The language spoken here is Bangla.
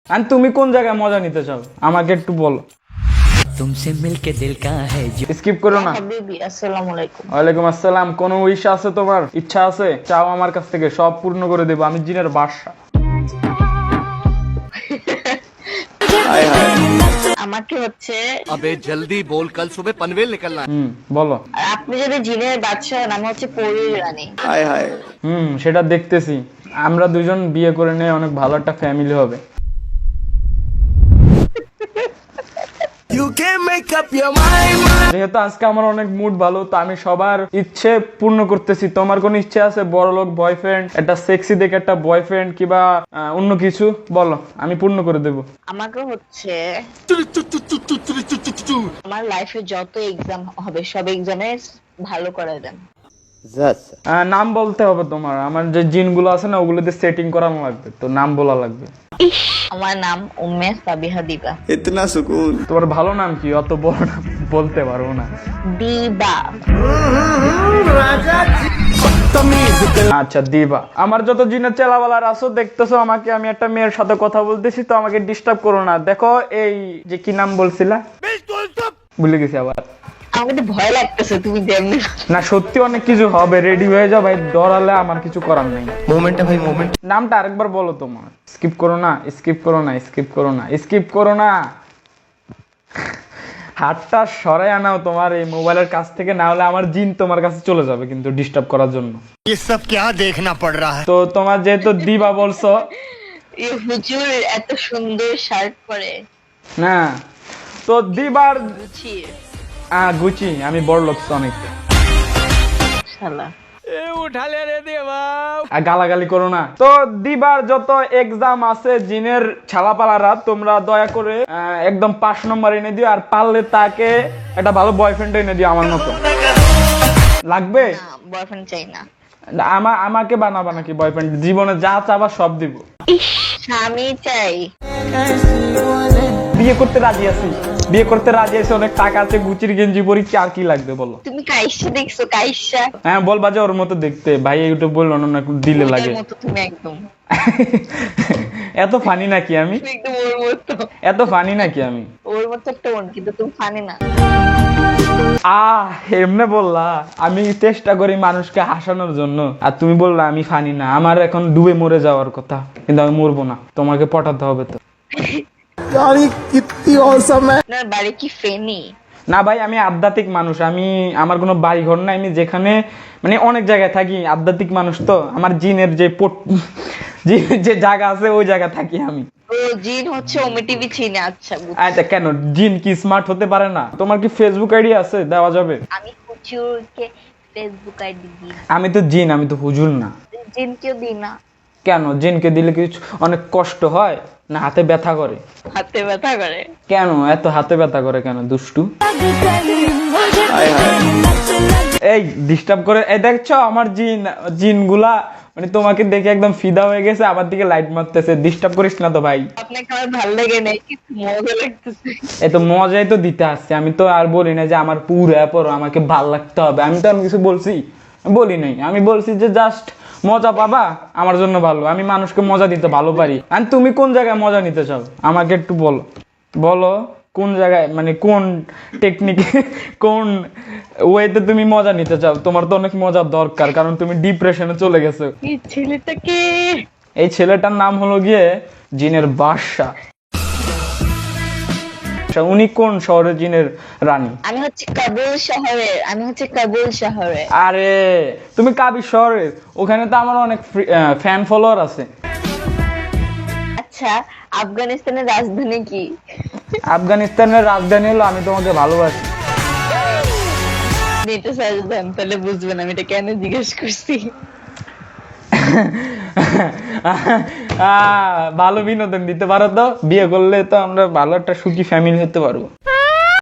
আর তুমি কোন জায়গায় মজা নিতে চাও আমাকে একটু বলো। तुमसे मिलके दिल का है जो স্কিপ করো না। হাবিবি আসসালামু আলাইকুম। ওয়ালাইকুম আসসালাম। কোনো উইশ আছে তোমার, ইচ্ছা আছে? চাও আমার কাছ থেকে, সব পূর্ণ করে দেবো। আমি জিনের বাদশা। আমাকে হচ্ছে अबे जल्दी बोल, कल सुबह पनवेल निकलना है। বলো। আর আপনি যদি জিনের বাদশা হন, আমি হচ্ছে পরীর রানী। সেটা দেখতেছি। আমরা দুজন বিয়ে করে নিয়ে অনেক ভালো একটা ফ্যামিলি হবে। যেহেতু আজকে আমার অনেক মুড ভালো, তো আমি সবার ইচ্ছে পূর্ণ করতেছি। তোমার কোন ইচ্ছে আছে? বড়লোক বয়ফ্রেন্ড, একটা সেক্সি দেখে একটা বয়ফ্রেন্ড, কিবা অন্য কিছু বলো, আমি পূর্ণ করে দেবো। আমাকে হচ্ছে আমার লাইফে যত এক্সাম হবে সব এক্সামে ভালো করে দেন। নাম বলতে হবে তোমার। আমার যে জিনগুলো আছে না, ওগুলোতে সেটিং করানো লাগবে, তো নাম বলা লাগবে। আমার নাম উম্মে সাবিহা দিবা। इतना सुकून। তোমার ভালো নাম কি? অত বড় নাম বলতে পারবো না। দিবা। আচ্ছা দিবা। আমার যত জিনের চেলাবালার আছো দেখতেছো আমাকে, আমি একটা মেয়ের সাথে কথা বলতেছি, তো আমাকে ডিস্টার্ব করো না। দেখো এই যে কি নাম বলছিলা, ভুলে গেছি আবার। আমাকে তো ভয় লাগতেছে তুমি যেমনি। না সত্যি অনেক কিছু হবে, রেডি হয়ে যাও ভাই, ডরালে আমার কিছু করার নেই। मोमेंट है भाई मोमेंट। নামটা আরেকবার বলো তোমার। স্কিপ করো না, স্কিপ করো না, স্কিপ করো না, স্কিপ করো না। হাতটা সরাই আনাও তোমার এই মোবাইলের কাছ থেকে, না হলে আমার জিন তোমার কাছে চলে যাবে কিন্তু ডিস্টার্ব করার জন্য। ये सब क्या देखना पड़ रहा है। তো তোমার যেহেতু দিবা বলছো, এই হুজুর এত সুন্দর শার্ট পরে। না তো দিবার বুঝছি গুচি, আমি বড় লোক অনেক। শালা। গালাগালি করো না। তো দিবার যত এক্সাম আছে জিনের ছালাপালারা, তোমরা দয়া করে একদম 5 নম্বর এনে দিও, আর পারলে তাকে একটা ভালো বয়ফ্রেন্ড এনে দিও আমার মতো। লাগবে? না বয়ফ্রেন্ড চাই না। আমাকে বানাবা নাকি বয়ফ্রেন্ড? জীবনে যা চাবা সব দিব। স্বামী চাই। বিয়ে করতে রাজি আছি, বিয়ে করতে রাজি আছি, অনেক টাকা আছে, গুচির গেঞ্জি পরি, আর কি লাগবে বলো? তুমি কাইসা দেখছো? কাইসা হ্যাঁ বলবা যে ওর মতো দেখতে। ভাই ইউটিউব বললো না, দিলে লাগে। ওর মতো তুমি একদম। এত ফানি নাকি আমি? তুমি একদম ওর মতো। এত ফানি নাকি আমি? ওর মতো একটা মন, কিন্তু তুমি ফানি না। এমনে বললা? আমি চেষ্টা করি মানুষকে হাসানোর জন্য, আর তুমি বললা আমি ফানি না। আমার এখন ডুবে মরে যাওয়ার কথা, কিন্তু আমি মরবো না, তোমাকে পটাতে হবে তো। कितनी औसम है। আপনার বাড়ি কি ফেনী? না ভাই, আমি আধ্যাত্মিক মানুষ। আমার কোনো বাড়ি ঘর নাই, আমি যেখানে মানে অনেক জায়গায় থাকি। আধ্যাত্মিক মানুষ তো। আমার জিনের যে জায়গা আছে ওই জায়গা থাকি আমি। ও জিন হচ্ছে ওমি টিভি চিনে। আচ্ছা বুঝছি। আচ্ছা কেন, জিন কি স্মার্ট হতে পারে না? তোমার কি ফেসবুক আইডি আছে? দেওয়া যাবে? আমি হুজুরকে ফেসবুক আইডি দিই। আমি তো জিন, আমি তো হুজুর না। জিনকেও দিই না। কেন? জিনকে দিলে কি অনেক কষ্ট হয়, না হাতে ব্যথা করে? হাতে ব্যথা করে। কেন এত হাতে ব্যথা করে কেন দুষ্টু? এই ডিস্টার্ব করে। এই দেখছো আমার জিনগুলা মানে তোমাকে দেখে একদম ফিদা হয়ে গেছে, আমার দিকে লাইট মারতেছে। ডিস্টার্ব করিস না তো ভাই। আপনাকে আমার ভালো লাগে না, কিন্তু মজা লাগতেছে। এত মজাই তো দিতে আসছে। আমি তো আর বলি না যে আমার পুরো পর আমাকে ভাল লাগতে হবে। আমি তো আমি কিছু বলছি? বলি নাই। আমি বলছি যে জাস্ট মজা পাবা, আমার জন্য ভালো। আমি মানুষকে মজা দিতে ভালো পারি। আর তুমি কোন জায়গায় মজা নিতে চাও আমাকে একটু বলো। বলো কোন জায়গায়, মানে কোন টেকনিকে, কোন ওয়েতে তুমি মজা নিতে চাও? তোমার তো অনেক মজার দরকার, কারণ তুমি ডিপ্রেশনে চলে গেছো। এই ছেলেটাকে, এই ছেলেটার নাম হলো গিয়ে জিনের বাদশা। উনি কোন শহরের জিনের রানী? আমি হচ্ছে কাবুল শহরের। আমি হচ্ছে কাবুল শহরে। আরে তুমি কাবির শহরের? ওখানে তো আমার অনেক ফ্যান ফলোয়ার আছে। আচ্ছা আফগানিস্তানের রাজধানী কি? আফগানিস্তানের রাজধানী হলো আমি তোমাকে ভালোবাসি। এটা সাজদান, তাহলে বুঝবেন আমি এটা কেন জিজ্ঞেস করছি। ভালো বিনোদন দিতে পারো তো। বিয়ে করলে তো আমরা ভালো একটা সুখী ফ্যামিলি হতে পারবো।